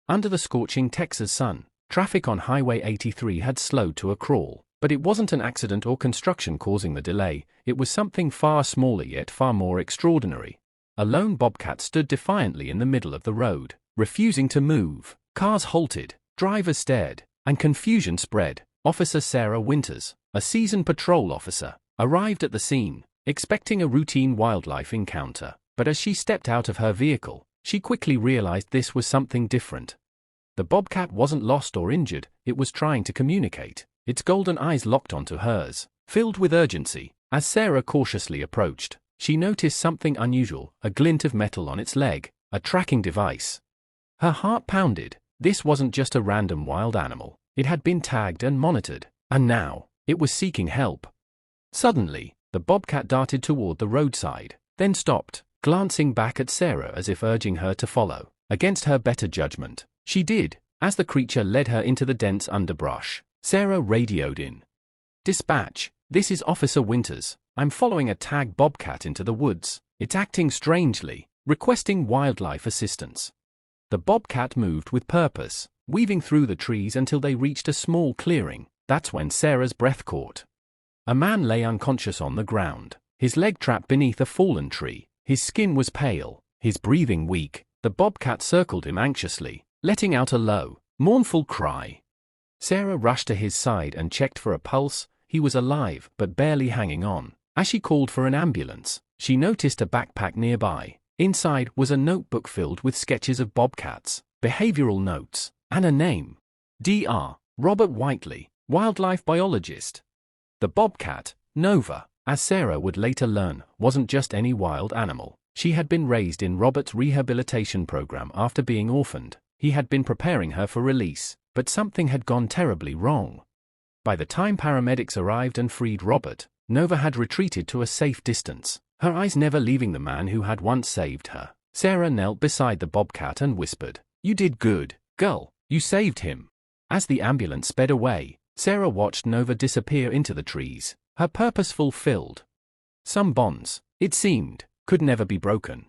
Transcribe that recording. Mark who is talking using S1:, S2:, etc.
S1: Under the scorching Texas sun, traffic on Highway 83 had slowed to a crawl. But it wasn't an accident or construction causing the delay, it was something far smaller yet far more extraordinary. A lone bobcat stood defiantly in the middle of the road, refusing to move. Cars halted, drivers stared, and confusion spread. Officer Sarah Winters, a seasoned patrol officer, arrived at the scene, expecting a routine wildlife encounter. But as she stepped out of her vehicle, she quickly realized this was something different. The bobcat wasn't lost or injured, it was trying to communicate. Its golden eyes locked onto hers, filled with urgency. As Sarah cautiously approached, she noticed something unusual, a glint of metal on its leg, a tracking device. Her heart pounded. This wasn't just a random wild animal. It had been tagged and monitored, and now, it was seeking help. Suddenly, the bobcat darted toward the roadside, then stopped, glancing back at Sarah as if urging her to follow. Against her better judgment, she did. As the creature led her into the dense underbrush, Sarah radioed in. "Dispatch, this is Officer Winters. I'm following a tagged bobcat into the woods. It's acting strangely, requesting wildlife assistance." The bobcat moved with purpose, weaving through the trees until they reached a small clearing. That's when Sarah's breath caught. A man lay unconscious on the ground, his leg trapped beneath a fallen tree. His skin was pale, his breathing weak. The bobcat circled him anxiously, letting out a low, mournful cry. Sarah rushed to his side and checked for a pulse. He was alive, but barely hanging on. As she called for an ambulance, she noticed a backpack nearby. Inside was a notebook filled with sketches of bobcats, behavioral notes, and a name. Dr. Robert Whiteley, wildlife biologist. The bobcat, Nova, as Sarah would later learn, wasn't just any wild animal. She had been raised in Robert's rehabilitation program after being orphaned. He had been preparing her for release, but something had gone terribly wrong. By the time paramedics arrived and freed Robert, Nova had retreated to a safe distance, her eyes never leaving the man who had once saved her. Sarah knelt beside the bobcat and whispered, "You did good, girl, you saved him." As the ambulance sped away, Sarah watched Nova disappear into the trees, her purpose fulfilled. Some bonds, it seemed, could never be broken.